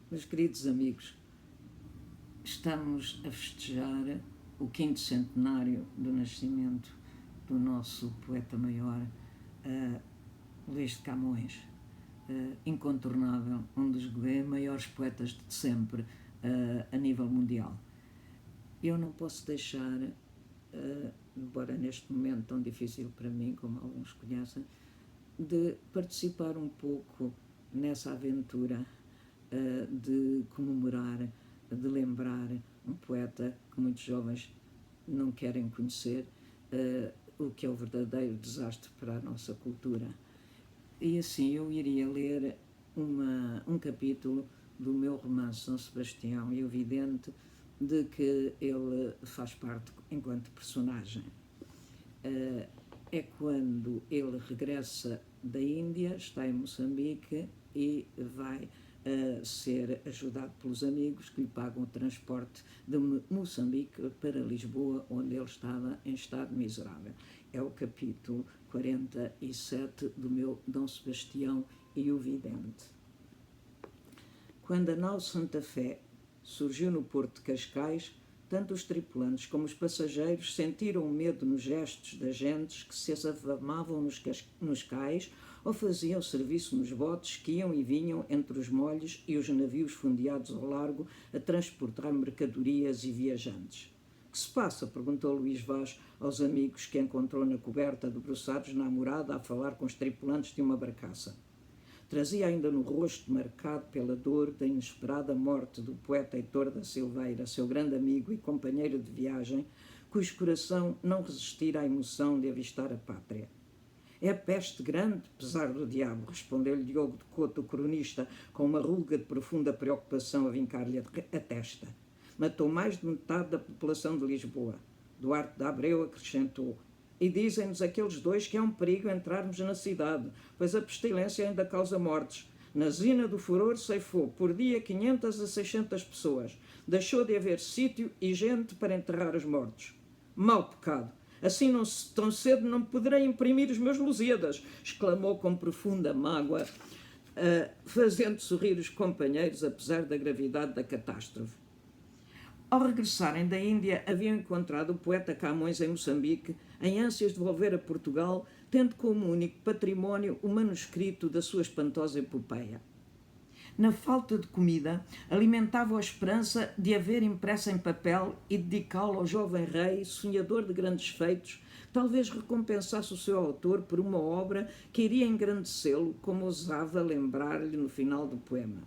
Meus queridos amigos, estamos a festejar o 5º centenário do nascimento do nosso poeta maior, Luís de Camões, incontornável, um dos maiores poetas de sempre a nível mundial. Eu não posso deixar, embora neste momento tão difícil para mim, como alguns conhecem, de participar um pouco nessa aventura de comemorar, de lembrar um poeta que muitos jovens não querem conhecer, o que é o verdadeiro desastre para a nossa cultura. E assim eu iria ler um capítulo do meu romance São Sebastião e o Vidente, de que ele faz parte enquanto personagem. É quando ele regressa da Índia, está em Moçambique e vai ser ajudado pelos amigos que lhe pagam o transporte de Moçambique para Lisboa, onde ele estava em estado miserável. É o capítulo 47 do meu Dom Sebastião e o Vidente. Quando a nau Santa Fé surgiu no porto de Cascais, tanto os tripulantes como os passageiros sentiram o medo nos gestos das gentes que se afamavam nos cais ou faziam serviço nos botes que iam e vinham entre os molhos e os navios fundeados ao largo a transportar mercadorias e viajantes. — Que se passa? — perguntou Luís Vaz aos amigos que encontrou na coberta, debruçados na amurada, a falar com os tripulantes de uma barcaça. Trazia ainda no rosto, marcado pela dor da inesperada morte do poeta Heitor da Silveira, seu grande amigo e companheiro de viagem, cujo coração não resistira à emoção de avistar a pátria. — É a peste grande, pesar do diabo — respondeu-lhe Diogo de Couto, o cronista, com uma ruga de profunda preocupação a vincar-lhe a testa. — Matou mais de metade da população de Lisboa. Duarte de Abreu acrescentou: e dizem-nos aqueles dois que é um perigo entrarmos na cidade, pois a pestilência ainda causa mortes. Na zina do furor ceifou por dia 500 a 600 pessoas. Deixou de haver sítio e gente para enterrar os mortos. Mau pecado! Assim tão cedo não poderei imprimir os meus Lusíadas! Exclamou com profunda mágoa, fazendo sorrir os companheiros apesar da gravidade da catástrofe. Ao regressarem da Índia, haviam encontrado o poeta Camões em Moçambique, em ânsias de volver a Portugal, tendo como único património o manuscrito da sua espantosa epopeia. Na falta de comida, alimentava a esperança de haver impressa em papel e dedicá-lo ao jovem rei, sonhador de grandes feitos, talvez recompensasse o seu autor por uma obra que iria engrandecê-lo, como ousava lembrar-lhe no final do poema.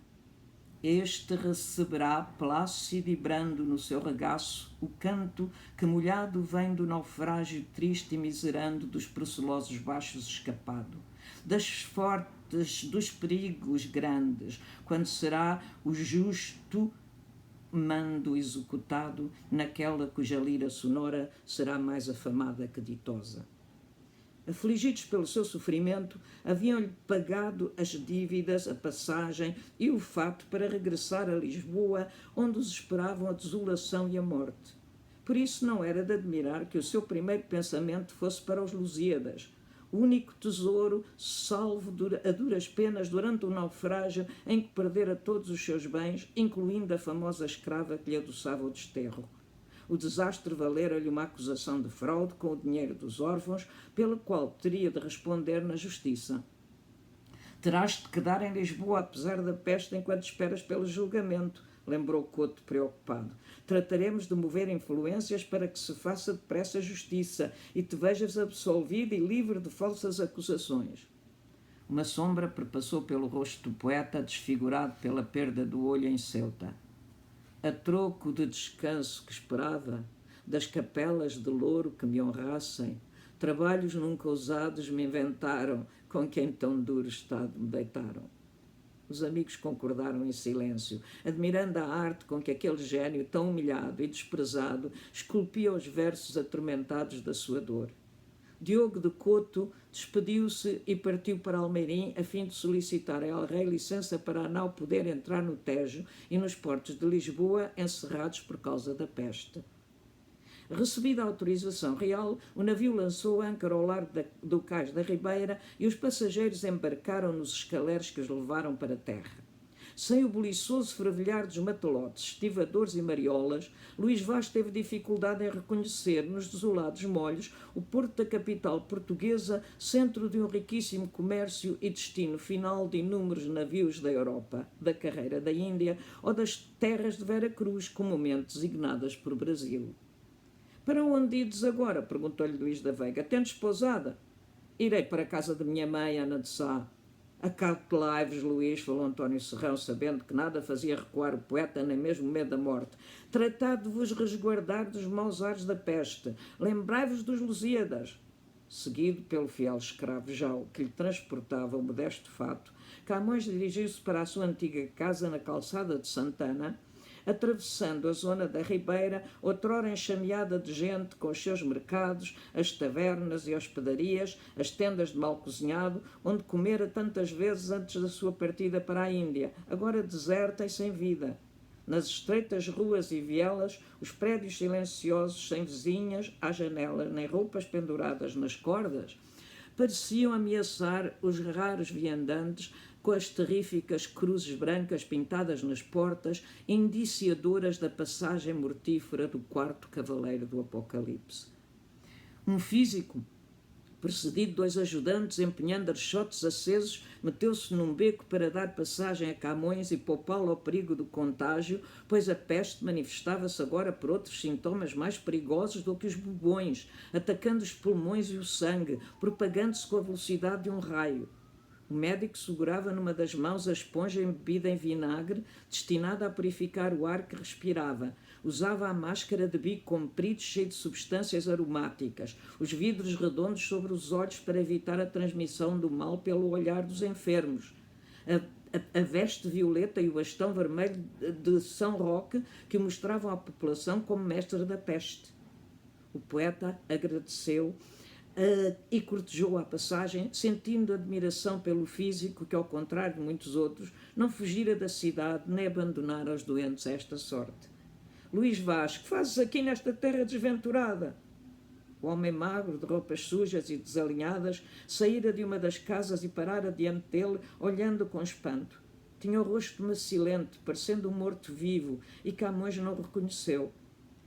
Este receberá, plácido e brando no seu regaço, o canto que molhado vem do naufrágio triste e miserando dos procelosos baixos escapado, das fortes, dos perigos grandes, quando será o justo mando executado naquela cuja lira sonora será mais afamada que ditosa. Afligidos pelo seu sofrimento, haviam-lhe pagado as dívidas, a passagem e o fato para regressar a Lisboa, onde os esperavam a desolação e a morte. Por isso não era de admirar que o seu primeiro pensamento fosse para os Lusíadas, o único tesouro salvo a duras penas durante o naufrágio em que perdera todos os seus bens, incluindo a famosa escrava que lhe adoçava o desterro. O desastre valera-lhe uma acusação de fraude com o dinheiro dos órfãos, pela qual teria de responder na justiça. Terás de quedar em Lisboa, apesar da peste, enquanto esperas pelo julgamento, lembrou Couto preocupado. Trataremos de mover influências para que se faça depressa justiça e te vejas absolvido e livre de falsas acusações. Uma sombra perpassou pelo rosto do poeta, desfigurado pela perda do olho em Ceuta. A troco de descanso que esperava, das capelas de louro que me honrassem, trabalhos nunca ousados me inventaram, com que em tão duro estado me deitaram. Os amigos concordaram em silêncio, admirando a arte com que aquele gênio tão humilhado e desprezado esculpia os versos atormentados da sua dor. Diogo de Couto despediu-se e partiu para Almeirim a fim de solicitar a El Rei licença para a nau poder entrar no Tejo e nos portos de Lisboa, encerrados por causa da peste. Recebida a autorização real, o navio lançou âncora ao largo do cais da Ribeira e os passageiros embarcaram nos escaleres que os levaram para a terra. Sem o buliçoso fervilhar dos matalotes, estivadores e mariolas, Luís Vaz teve dificuldade em reconhecer, nos desolados molhos, o porto da capital portuguesa, centro de um riquíssimo comércio e destino final de inúmeros navios da Europa, da carreira da Índia ou das terras de Vera Cruz, comumente designadas por Brasil. Para onde ides agora? Perguntou-lhe Luís da Veiga. Tendes pousada? Irei para a casa de minha mãe, Ana de Sá. Acautelai-vos, Luís, falou António Serrão, sabendo que nada fazia recuar o poeta, nem mesmo o medo da morte. Tratado de vos resguardar dos maus ares da peste. Lembrai-vos dos Lusíadas. Seguido pelo fiel escravo Jau, que lhe transportava o modesto fato, Camões dirigiu-se para a sua antiga casa na calçada de Santana, atravessando a zona da Ribeira, outrora enxameada de gente, com os seus mercados, as tavernas e hospedarias, as tendas de mal cozinhado, onde comera tantas vezes antes da sua partida para a Índia, agora deserta e sem vida. Nas estreitas ruas e vielas, os prédios silenciosos, sem vizinhas, à janela, nem roupas penduradas nas cordas, pareciam ameaçar os raros viandantes com as terríficas cruzes brancas pintadas nas portas, indiciadoras da passagem mortífera do quarto cavaleiro do Apocalipse. Um físico, precedido de 2 ajudantes, empenhando archotes acesos, meteu-se num beco para dar passagem a Camões e poupá-lo ao perigo do contágio, pois a peste manifestava-se agora por outros sintomas mais perigosos do que os bubões, atacando os pulmões e o sangue, propagando-se com a velocidade de um raio. O médico segurava numa das mãos a esponja embebida em vinagre, destinada a purificar o ar que respirava. Usava a máscara de bico comprido, cheio de substâncias aromáticas, os vidros redondos sobre os olhos para evitar a transmissão do mal pelo olhar dos enfermos. A veste violeta e o bastão vermelho de São Roque, que o mostravam à população como mestre da peste. O poeta agradeceu e cortejou a passagem, sentindo admiração pelo físico que, ao contrário de muitos outros, não fugira da cidade nem abandonara aos doentes a esta sorte. Luís Vaz, que fazes aqui nesta terra desventurada? O homem magro, de roupas sujas e desalinhadas, saíra de uma das casas e parara diante dele, olhando com espanto. Tinha o rosto macilento, parecendo um morto-vivo, e Camões não o reconheceu.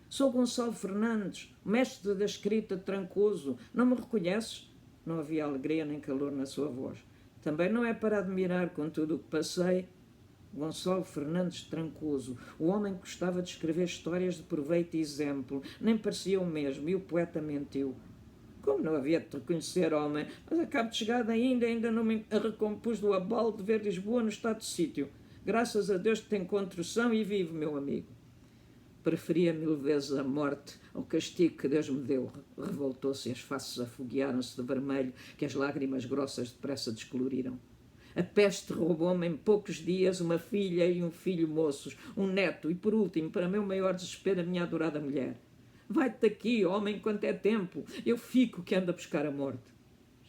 Sou Gonçalo Fernandes, mestre da escrita de Trancoso. Não me reconheces? Não havia alegria nem calor na sua voz. Também não é para admirar com tudo o que passei. Gonçalo Fernandes de Trancoso, o homem que gostava de escrever histórias de proveito e exemplo, nem parecia o mesmo, e o poeta mentiu. Como não havia de te reconhecer, homem? Mas acabo de chegar ainda não me recompus do abalo de ver Lisboa no estado de sítio. Graças a Deus que tenho construção e vivo, meu amigo. Preferia 1000 vezes a morte ao castigo que Deus me deu. Revoltou-se e as faces afoguearam-se de vermelho, que as lágrimas grossas depressa descoloriram. A peste roubou-me em poucos dias uma filha e um filho moços, um neto e, por último, para meu maior desespero, a minha adorada mulher. Vai-te daqui, homem, enquanto é tempo. Eu fico que ando a buscar a morte.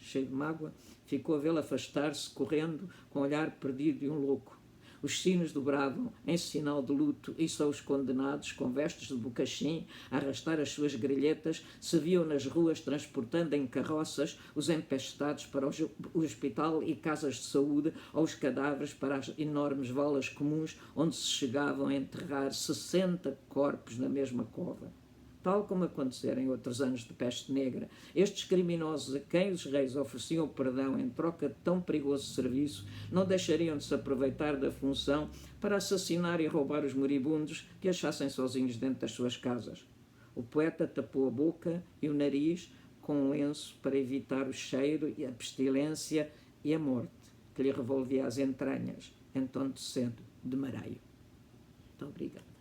Cheio de mágoa, ficou a vê-lo afastar-se, correndo, com o olhar perdido de um louco. Os sinos dobravam, em sinal de luto, e só os condenados, com vestes de bocachim, a arrastar as suas grelhetas, se viam nas ruas transportando em carroças os empestados para o hospital e casas de saúde, ou os cadáveres para as enormes valas comuns, onde se chegavam a enterrar 60 corpos na mesma cova. Tal como acontecera em outros anos de peste negra, estes criminosos a quem os reis ofereciam perdão em troca de tão perigoso serviço não deixariam de se aproveitar da função para assassinar e roubar os moribundos que achassem sozinhos dentro das suas casas. O poeta tapou a boca e o nariz com um lenço para evitar o cheiro e a pestilência e a morte, que lhe revolvia as entranhas, entontecendo de mareio. Muito obrigado.